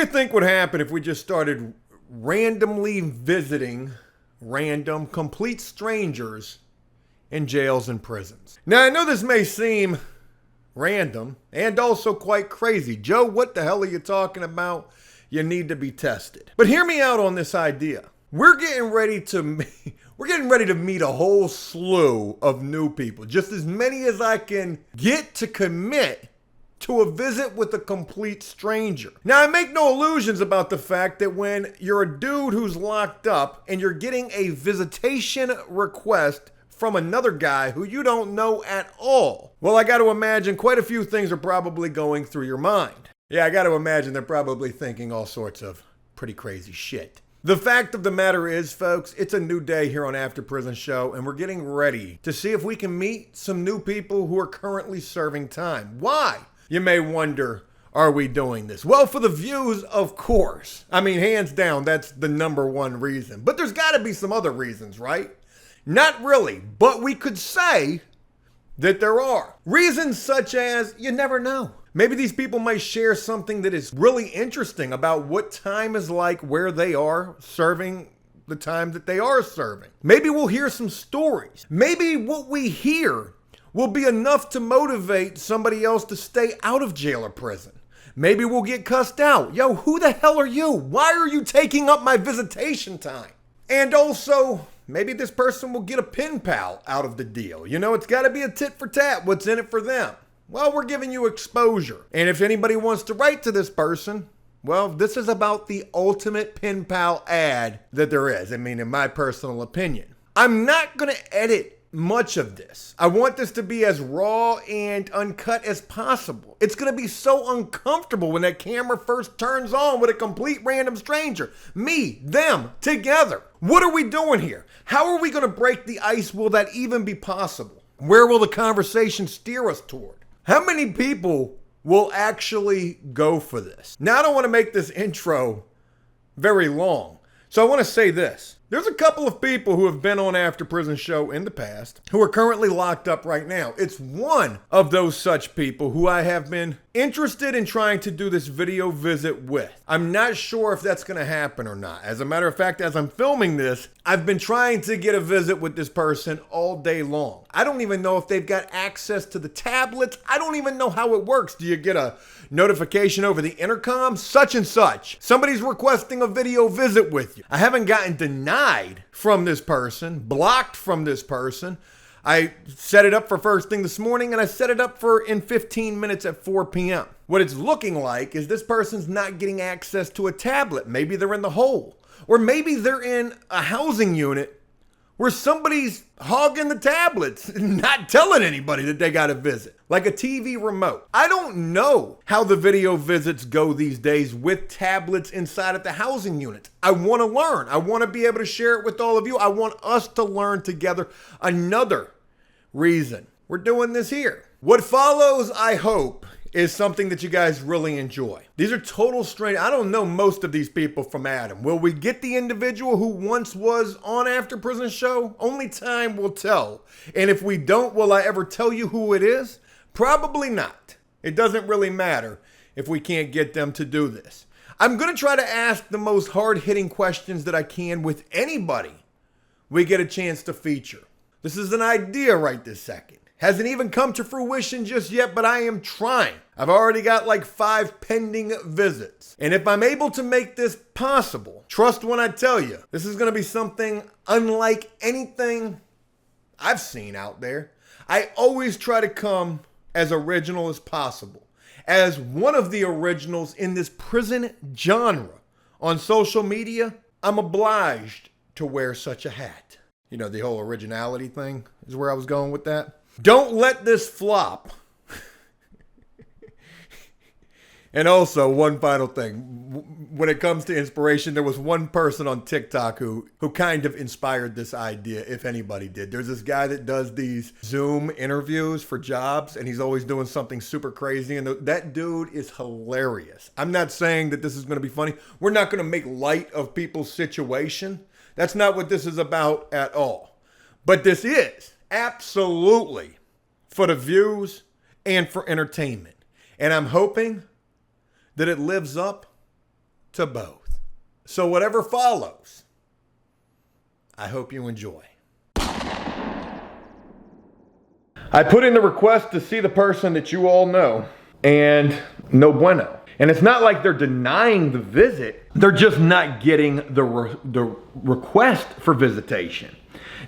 you think would happen if we just started randomly visiting random, complete strangers in jails and prisons? Now, I know this may seem random and also quite crazy. Joe, what the hell are you talking about? You need to be tested. But hear me out on this idea. We're getting ready to meet a whole slew of new people, just as many as I can get to commit to a visit with a complete stranger. Now, I make no illusions about the fact that when you're a dude who's locked up and you're getting a visitation request from another guy who you don't know at all, well, I got to imagine quite a few things are probably going through your mind. Yeah, I got to imagine they're probably thinking all sorts of pretty crazy shit. The fact of the matter is, folks, it's a new day here on After Prison Show, and we're getting ready to see if we can meet some new people who are currently serving time. Why? You may wonder, are we doing this? Well, for the views, of course. I mean, hands down, that's the number one reason. But there's got to be some other reasons, right? Not really, but we could say that there are. Reasons such as, you never know. Maybe these people might share something that is really interesting about what time is like where they are serving the time that they are serving. Maybe we'll hear some stories. Maybe what we hear will be enough to motivate somebody else to stay out of jail or prison. Maybe we'll get cussed out. Yo, who the hell are you? Why are you taking up my visitation time? And also, maybe this person will get a pen pal out of the deal. You know, it's got to be a tit for tat. What's in it for them? Well, we're giving you exposure. And if anybody wants to write to this person, well, this is about the ultimate pen pal ad that there is. I mean, in my personal opinion. I'm not going to edit much of this. I want this to be as raw and uncut as possible. It's going to be so uncomfortable when that camera first turns on with a complete random stranger. Me, them, together. What are we doing here? How are we going to break the ice? Will that even be possible? Where will the conversation steer us toward? How many people will actually go for this? Now, I don't want to make this intro very long, so I want to say this. There's a couple of people who have been on After Prison Show in the past who are currently locked up right now. It's one of those such people who I have been interested in trying to do this video visit with. I'm not sure if that's going to happen or not. As a matter of fact, as I'm filming this, I've been trying to get a visit with this person all day long. I don't even know if they've got access to the tablets. I don't even know how it works. Do you get a notification over the intercom? Such and such. Somebody's requesting a video visit with you. I haven't gotten denied from this person, blocked from this person. I set it up for first thing this morning, and I set it up for in 15 minutes at 4 p.m. What it's looking like is this person's not getting access to a tablet. Maybe they're in the hole. Or maybe they're in a housing unit where somebody's hogging the tablets and not telling anybody that they got a visit. Like a TV remote. I don't know how the video visits go these days with tablets inside of the housing units. I want to learn. I want to be able to share it with all of you. I want us to learn together. Another reason we're doing this here. What follows, I hope, is something that you guys really enjoy. These are total strangers. I don't know most of these people from Adam. Will we get the individual who once was on After Prison Show? Only time will tell. And if we don't, will I ever tell you who it is? Probably not. It doesn't really matter if we can't get them to do this. I'm going to try to ask the most hard-hitting questions that I can with anybody we get a chance to feature. This is an idea right this second. Hasn't even come to fruition just yet, but I am trying. I've already got like 5 pending visits. And if I'm able to make this possible, trust when I tell you, this is going to be something unlike anything I've seen out there. I always try to come as original as possible. As one of the originals in this prison genre on social media, I'm obliged to wear such a hat. You know, the whole originality thing is where I was going with that. Don't let this flop. And also, one final thing. When it comes to inspiration, there was one person on TikTok who kind of inspired this idea, if anybody did. There's this guy that does these Zoom interviews for jobs, and he's always doing something super crazy. And that dude is hilarious. I'm not saying that this is going to be funny. We're not going to make light of people's situation. That's not what this is about at all. But this is absolutely for the views and for entertainment. And I'm hoping that it lives up to both. So whatever follows, I hope you enjoy. I put in the request to see the person that you all know, and no bueno. And it's not like they're denying the visit, they're just not getting the request for visitation.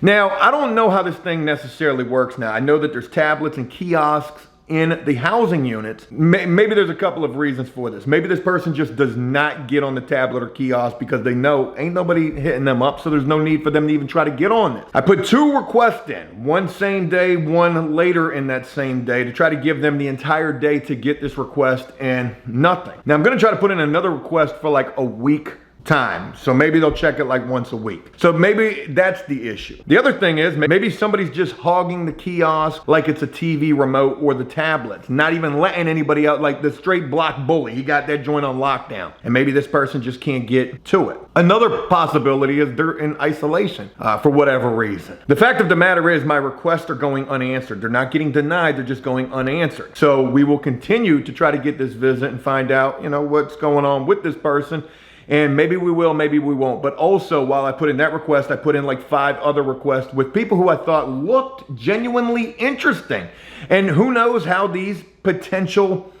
Now, I don't know how this thing necessarily works now. I know that there's tablets and kiosks in the housing units. Maybe there's a couple of reasons for this. Maybe this person just does not get on the tablet or kiosk because they know ain't nobody hitting them up, so there's no need for them to even try to get on this. I put 2 requests in, one same day, one later in that same day, to try to give them the entire day to get this request, and nothing. Now I'm gonna try to put in another request for like a week time. So maybe they'll check it like once a week. So maybe that's the issue. The other thing is maybe somebody's just hogging the kiosk like it's a TV remote or the tablets, not even letting anybody out, like the straight block bully. He got that joint on lockdown, and maybe this person just can't get to it. Another possibility is they're in isolation for whatever reason. The fact of the matter is my requests are going unanswered. They're not getting denied, they're just going unanswered. So we will continue to try to get this visit and find out, what's going on with this person. And maybe we will, maybe we won't. But also, while I put in that request, I put in like 5 other requests with people who I thought looked genuinely interesting. And who knows how these potential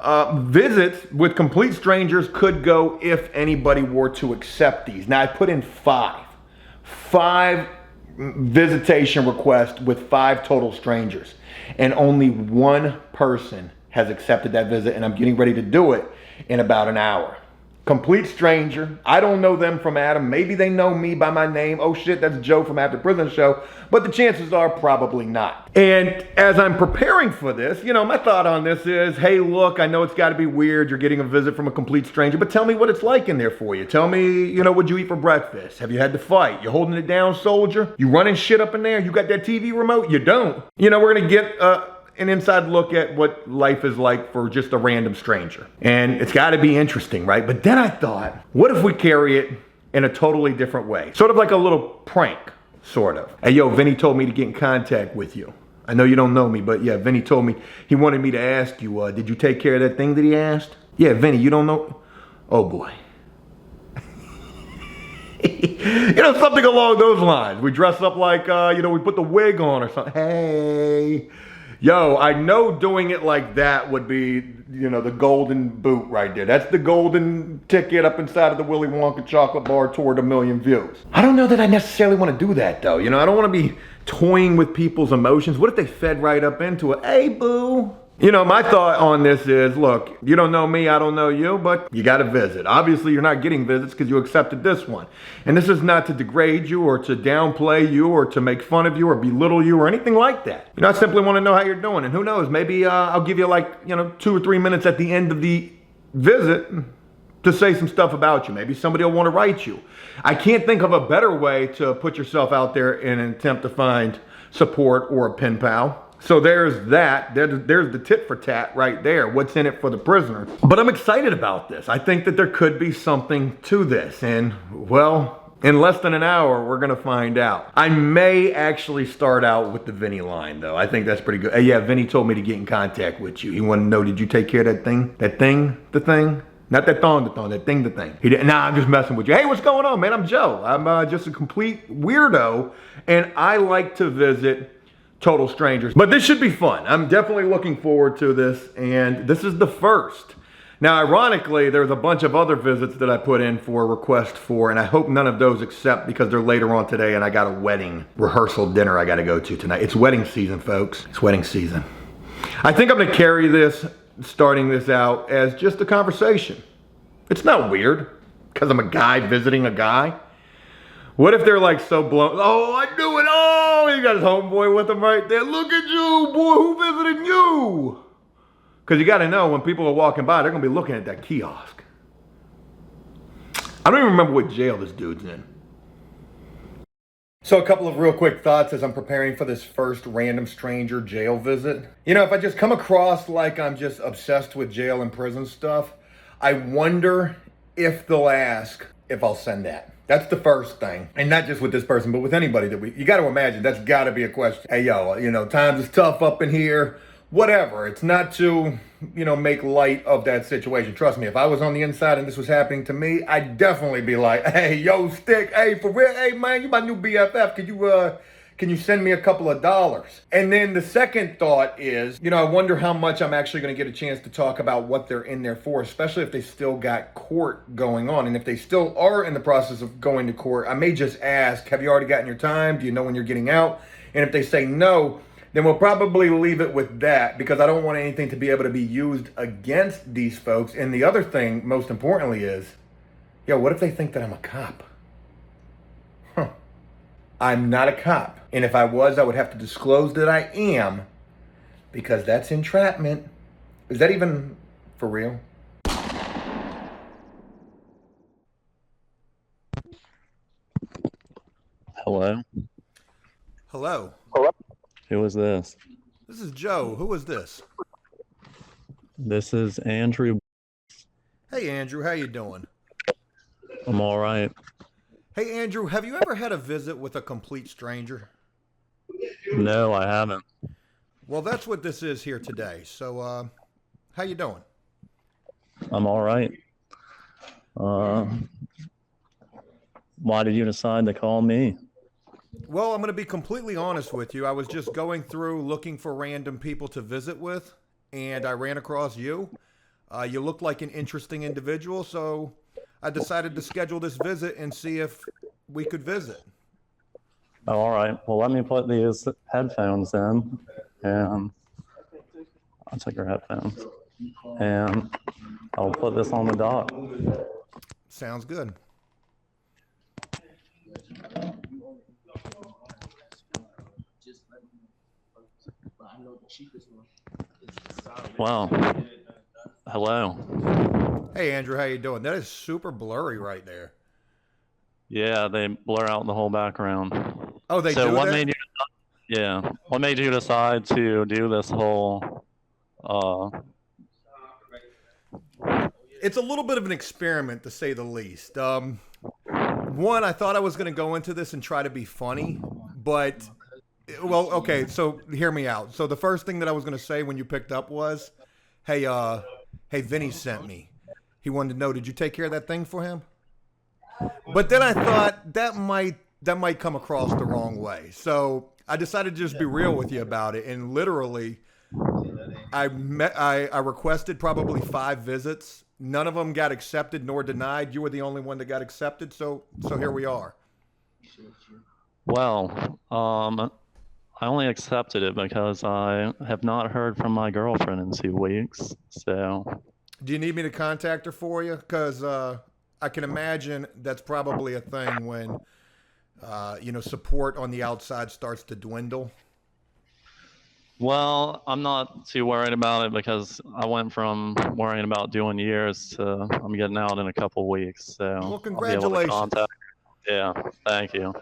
visits with complete strangers could go if anybody were to accept these. Now, I put in 5 visitation requests with 5 total strangers. And only 1 person has accepted that visit, and I'm getting ready to do it in about an hour. Complete stranger. I don't know them from Adam. Maybe they know me by my name. Oh shit, that's Joe from AfterPrisonShow. But the chances are probably not. And as I'm preparing for this, my thought on this is, hey, look, I know it's got to be weird. You're getting a visit from a complete stranger, but tell me what it's like in there for you. Tell me, what'd you eat for breakfast? Have you had to fight? You holding it down, soldier? You running shit up in there? You got that TV remote? You don't. We're going to get an inside look at what life is like for just a random stranger. And it's got to be interesting, right? But then I thought, what if we carry it in a totally different way? Sort of like a little prank, sort of. Hey, yo, Vinny told me to get in contact with you. I know you don't know me, but yeah, Vinny told me he wanted me to ask you, did you take care of that thing that he asked? Yeah, Vinny, you don't know? Oh boy. Something along those lines. We dress up like, we put the wig on or something. Hey. Yo, I know doing it like that would be, the golden boot right there. That's the golden ticket up inside of the Willy Wonka chocolate bar toward 1 million views. I don't know that I necessarily want to do that though. I don't want to be toying with people's emotions. What if they fed right up into it? Hey, boo. My thought on this is, look, you don't know me, I don't know you, but you got to visit. Obviously, you're not getting visits because you accepted this one. And this is not to degrade you or to downplay you or to make fun of you or belittle you or anything like that. I simply want to know how you're doing. And who knows, maybe I'll give you 2 or 3 minutes at the end of the visit to say some stuff about you. Maybe somebody will want to write you. I can't think of a better way to put yourself out there in an attempt to find support or a pen pal. So there's that. There's the tit for tat right there. What's in it for the prisoner? But I'm excited about this. I think that there could be something to this. And, well, in less than an hour, we're going to find out. I may actually start out with the Vinny line, though. I think that's pretty good. Hey, yeah, Vinny told me to get in contact with you. He wanted to know, did you take care of that thing? That thing? The thing? Not that thong, that thing, the thing. He didn't. Nah, I'm just messing with you. Hey, what's going on, man? I'm Joe. I'm just a complete weirdo, and I like to visit total strangers. But this should be fun. I'm definitely looking forward to this, and this is the first. Now, ironically, there's a bunch of other visits that I put in for a request for, and I hope none of those accept because they're later on today, and I got a wedding rehearsal dinner I got to go to tonight. It's wedding season, folks. It's wedding season. I think I'm going to carry this, starting this out, as just a conversation. It's not weird because I'm a guy visiting a guy. What if they're like so blown? Oh, I knew it. Oh, he got his homeboy with him right there. Look at you, boy. Who visited you? Because you got to know when people are walking by, they're going to be looking at that kiosk. I don't even remember what jail this dude's in. So a couple of real quick thoughts as I'm preparing for this first random stranger jail visit. If I just come across like I'm just obsessed with jail and prison stuff, I wonder if they'll ask if I'll send that. That's the first thing. And not just with this person, but with anybody you got to imagine that's got to be a question. Hey, yo, times is tough up in here. whatever. It's not to, make light of that situation. Trust me, if I was on the inside and this was happening to me, I'd definitely be like, hey, yo, Stick, hey, for real, hey, man, you my new BFF. Can you send me a couple of dollars? And then the second thought is, I wonder how much I'm actually going to get a chance to talk about what they're in there for, especially if they still got court going on. And if they still are in the process of going to court, I may just ask, have you already gotten your time? Do you know when you're getting out? And if they say no, then we'll probably leave it with that, because I don't want anything to be able to be used against these folks. And the other thing, most importantly, is, what if they think that I'm a cop? I'm not a cop. And if I was, I would have to disclose that I am, because that's entrapment. Is that even for real? Hello? Hello. Who is this? This is Joe. Who is this? This is Andrew. Hey, Andrew. How you doing? I'm all right. Hey, Andrew, have you ever had a visit with a complete stranger? No, I haven't. Well, that's what this is here today. So, how you doing? I'm all right. Why did you decide to call me? Well, I'm going to be completely honest with you. I was just going through looking for random people to visit with, and I ran across you. You look like an interesting individual, so I decided to schedule this visit and see if we could visit. Oh, all right. Well, let me put these headphones in, and I'll take your headphones, and I'll put this on the dock. Sounds good. Wow. Hello. Hey, Andrew, how you doing? That is super blurry right there. Yeah, they blur out the whole background. Oh, they So do what that? made you? Yeah. What made you decide to do this whole? It's a little bit of an experiment, to say the least. One, I thought I was going to go into this and try to be funny, but, well, okay, so hear me out. So the first thing that I was going to say when you picked up was, hey, Vinny sent me. He wanted to know, did you take care of that thing for him? But then I thought that might come across the wrong way. So I decided to just be real with you about it. And literally, I requested probably 5 visits. None of them got accepted nor denied. You were the only one that got accepted. So here we are. Well, I only accepted it because I have not heard from my girlfriend in 2 weeks. So, do you need me to contact her for you? Because I can imagine that's probably a thing when support on the outside starts to dwindle. Well, I'm not too worried about it because I went from worrying about doing years to I'm getting out in a couple weeks. So, well, congratulations. I'll be able to contact. Yeah, thank you.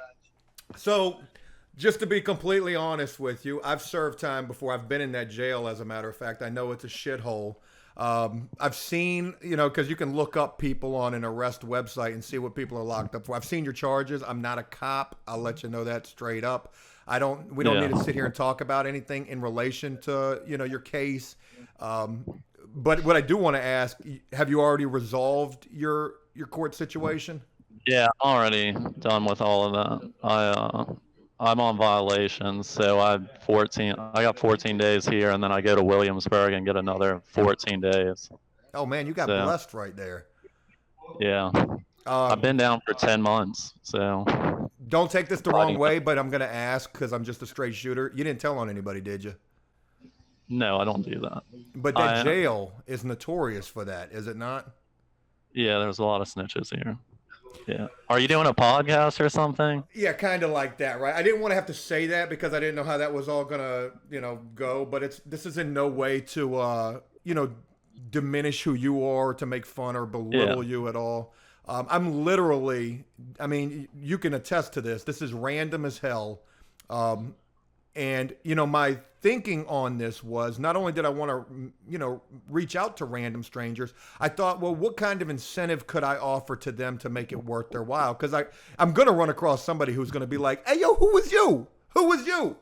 So, just to be completely honest with you, I've served time before. I've been in that jail, as a matter of fact. I know it's a shithole. I've seen, because you can look up people on an arrest website and see what people are locked up for. I've seen your charges. I'm not a cop. I'll let you know that straight up. We don't need to sit here and talk about anything in relation to, your case. But what I do want to ask, have you already resolved your court situation? Yeah, I'm already done with all of that. I'm on violations, so I got 14 days here, and then I go to Williamsburg and get another 14 days. Oh man, you got blessed right there. Yeah. I've been down for 10 months, so. Don't take this the wrong way, but I'm going to ask because I'm just a straight shooter. You didn't tell on anybody, did you? No, I don't do that. But that jail is notorious for that, is it not? Yeah, there's a lot of snitches here. Yeah. Are you doing a podcast or something? Yeah, kind of like that, right? I didn't want to have to say that because I didn't know how that was all going to, go. But this is in no way to, diminish who you are, to make fun or belittle you at all. I'm literally, you can attest to this. This is random as hell. And, my thinking on this was not only did I want to, reach out to random strangers, I thought, well, what kind of incentive could I offer to them to make it worth their while? Because I'm going to run across somebody who's going to be like, hey, yo, who was you? Who was you?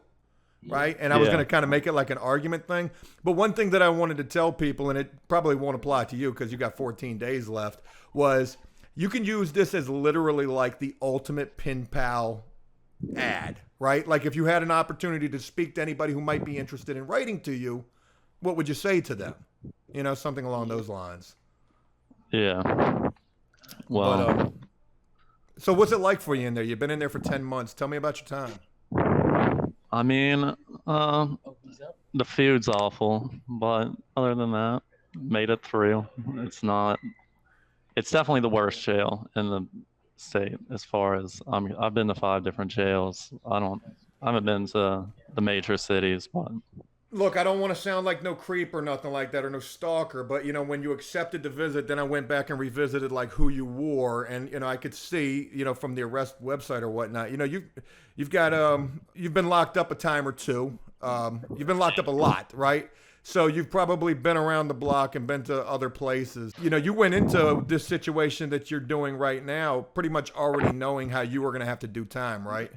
right? And I was going Yeah. to kind of make it like an argument thing. But one thing that I wanted to tell people, and it probably won't apply to you because you got 14 days left, was you can use this as literally like the ultimate pen pal ad, right? Like if you had an opportunity to speak to anybody who might be interested in writing to you, what would you say to them? You know, something along those lines. Yeah. But Well, so what's it like for you in there? You've been in there for 10 months. Tell me about your time. I mean, uh, the food's awful, but other than that, made it through. It's not. It's definitely the worst jail in the state as far as I've been to 5 different jails. I haven't been to the major cities, but Look, I don't want to sound like no creep or nothing like that or no stalker, but you know, when you accepted the visit, then I went back and revisited like who you wore, and you know, I could see, you know, from the arrest website or whatnot, you know, you've got you've been locked up a time or two, you've been locked up a lot, right? So you've probably been around the block and been to other places. You know, you went into this situation that you're doing right now pretty much already knowing how you were going to have to do time, right?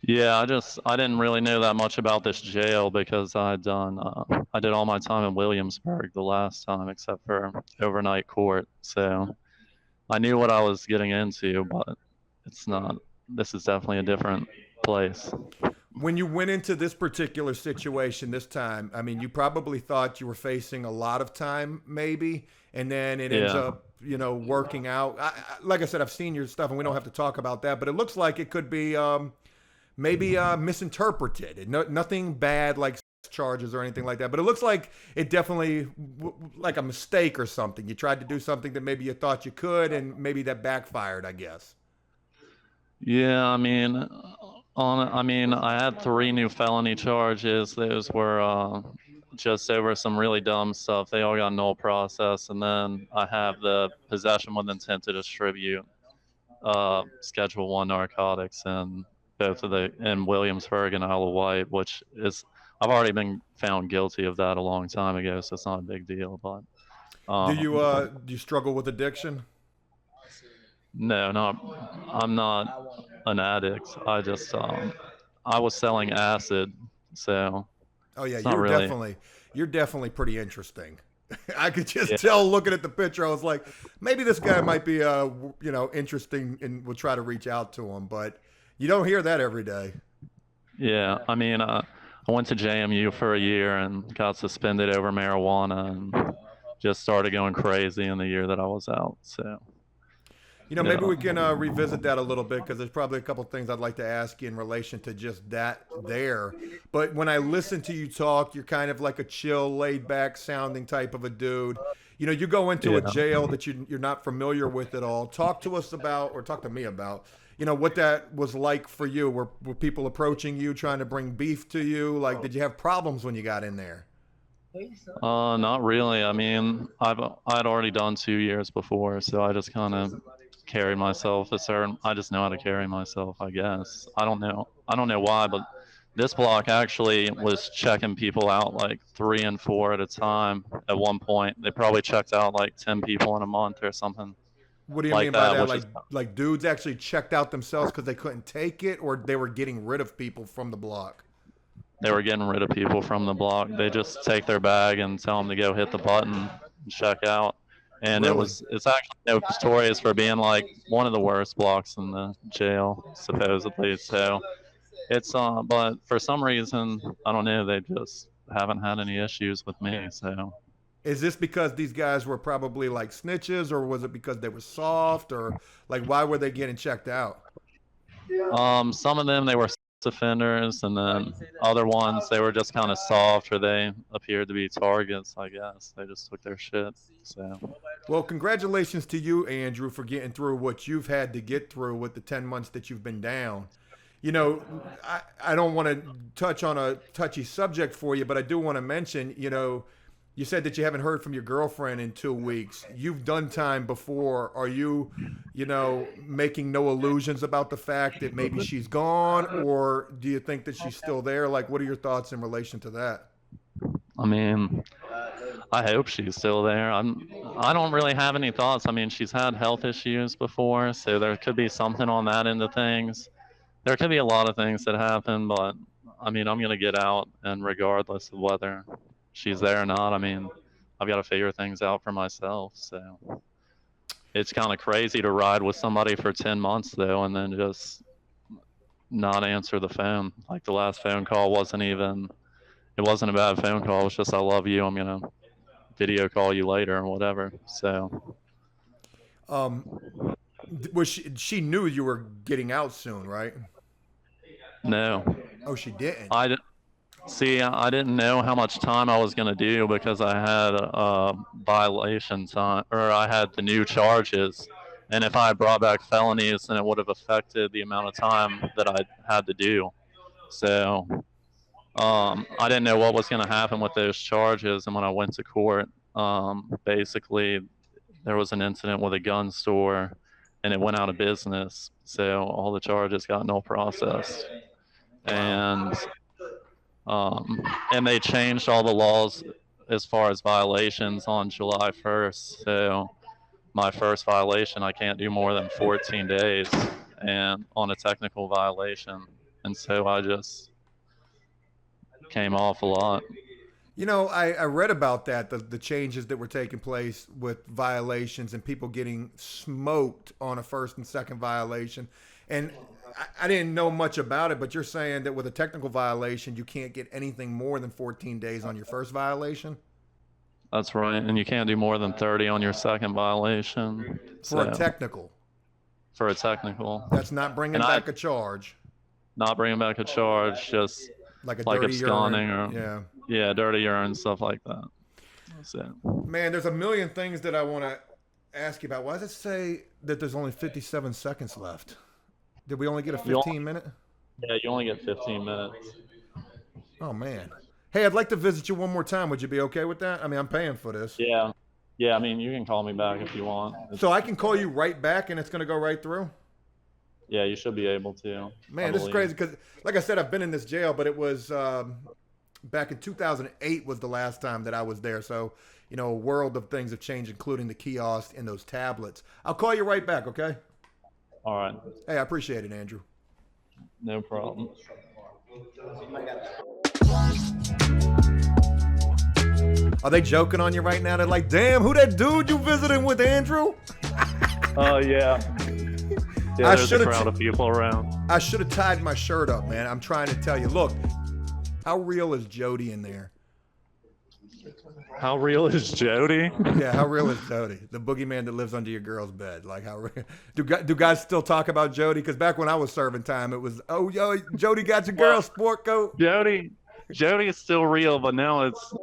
yeah, I didn't really know that much about this jail because I did all my time in Williamsburg the last time except for overnight court. So I knew what I was getting into, but it's not. This is definitely a different place. When you went into this particular situation this time, I mean, you probably thought you were facing a lot of time, maybe, and then it ends Yeah. up, you know, working out. Like I said, I've seen your stuff, and we don't have to talk about that, but it looks like it could be maybe misinterpreted. No, nothing bad like charges or anything like that, but it looks like it definitely like a mistake or something. You tried to do something that maybe you thought you could, and maybe that backfired, I guess. Yeah, I mean, I had 3 new felony charges. Those were just over some really dumb stuff. They all got null process, and then I have the possession with intent to distribute Schedule One narcotics and both of the in Williamsburg and Isle of Wight, which is I've already been found guilty of that a long time ago, so it's not a big deal. But Do you struggle with addiction? no, not I'm not an addict. I was selling acid, so Oh yeah, it's not really. you're definitely pretty interesting. I could just Yeah, tell looking at the picture. I was like, maybe this guy might be, you know, interesting, and we'll try to reach out to him. But you don't hear that every day. yeah. I went to JMU for a year and got suspended over marijuana and just started going crazy in the year that I was out. So You know, maybe yeah, we can revisit that a little bit because there's probably a couple things I'd like to ask you in relation to just that there. But when I listen to you talk, you're kind of like a chill, laid back sounding type of a dude. You know, you go into a yeah. jail that you're not familiar with at all. Talk to us about, or talk to me about, you know, what that was like for you. Were people approaching you, trying to bring beef to you? Like, did you have problems when you got in there? Not really. I'd already done 2 years before, so I just kind of carried myself a certain. I just know how to carry myself, I guess. I don't know why, but this block actually was checking people out like 3 and 4 at a time. At one point, they probably checked out like 10 people in a month or something What do you like mean by that, that? which is Like dudes actually checked out themselves because they couldn't take it, or they were getting rid of people from the block? they were getting rid of people from the block. They just take their bag and tell them to go hit the button and check out. And Really? it's actually notorious for being like one of the worst blocks in the jail, supposedly. So but for some reason, I don't know, they just haven't had any issues with me. So Is this because these guys were probably like snitches, or was it because they were soft, or like why were they getting checked out? some of them they were offenders, and then other ones they were just kind of soft, or they appeared to be targets. I guess they just took their shit. So Well, congratulations to you, Andrew, for getting through what you've had to get through with the 10 months that you've been down. You know, I don't want to touch on a touchy subject for you, but I do want to mention, you know, you said that you haven't heard from your girlfriend in 2 weeks. You've done time before. Are you, you know, making no illusions about the fact that maybe she's gone, or do you think that she's still there? Like, what are your thoughts in relation to that? I mean, I hope she's still there. I don't really have any thoughts. I mean, she's had health issues before, so there could be something on that end of things. There could be a lot of things that happen, but I mean, I'm gonna get out, and regardless of whether she's there or not, I mean, I've got to figure things out for myself. So it's kind of crazy to ride with somebody for 10 months though, and then just not answer the phone. Like the last phone call wasn't even, it wasn't a bad phone call. It was just, I love you. I'm gonna video call you later or whatever. So Um, was she knew you were getting out soon, right? no, Oh, she didn't. see, I didn't know how much time I was gonna do because I had violation time, or I had the new charges. And if I had brought back felonies, then it would have affected the amount of time that I had to do. So I didn't know what was going to happen with those charges. And when I went to court, basically there was an incident with a gun store and it went out of business. So all the charges got no processed. Wow. And they changed all the laws as far as violations on July 1st. So my first violation, I can't do more than 14 days and on a technical violation. And so I just came off a lot. You know, I read about that, the changes that were taking place with violations and people getting smoked on a first and second violation. And I didn't know much about it, but you're saying that with a technical violation, you can't get anything more than 14 days on your first violation? That's right. And you can't do more than 30 on your second violation. For a technical. For a technical. That's not bringing back a charge. Not bringing back a charge, just like absconding urine. or dirty urine, stuff like that. That's it. Man, there's a million things that I want to ask you about. Why does it say that there's only 57 seconds left? Did we only get a 15-minute? Yeah, you only get 15 minutes. Oh, man. Hey, I'd like to visit you one more time. Would you be okay with that? I mean, I'm paying for this. Yeah. Yeah, I mean, you can call me back if you want. So I can call you right back and it's going to go right through? Yeah, you should be able to. Man, this is crazy because, like I said, I've been in this jail, but it was back in 2008 was the last time that I was there. So, you know, a world of things have changed, including the kiosk and those tablets. I'll call you right back, okay? All right. Hey, I appreciate it, Andrew. No problem. Are they joking on you right now? They're like, damn, who that dude you visiting with, Andrew? Oh, yeah. Yeah, there's a crowd of people around. I should have tied my shirt up, man. I'm trying to tell you. Look, how real is Jody in there? How real is Jody? Yeah, how real is Jody? The boogeyman that lives under your girl's bed. Like, how real? Do guys still talk about Jody? Because back when I was serving time, it was, oh, yo, Jody got your girl sport coat. Jody is still real, but now it's...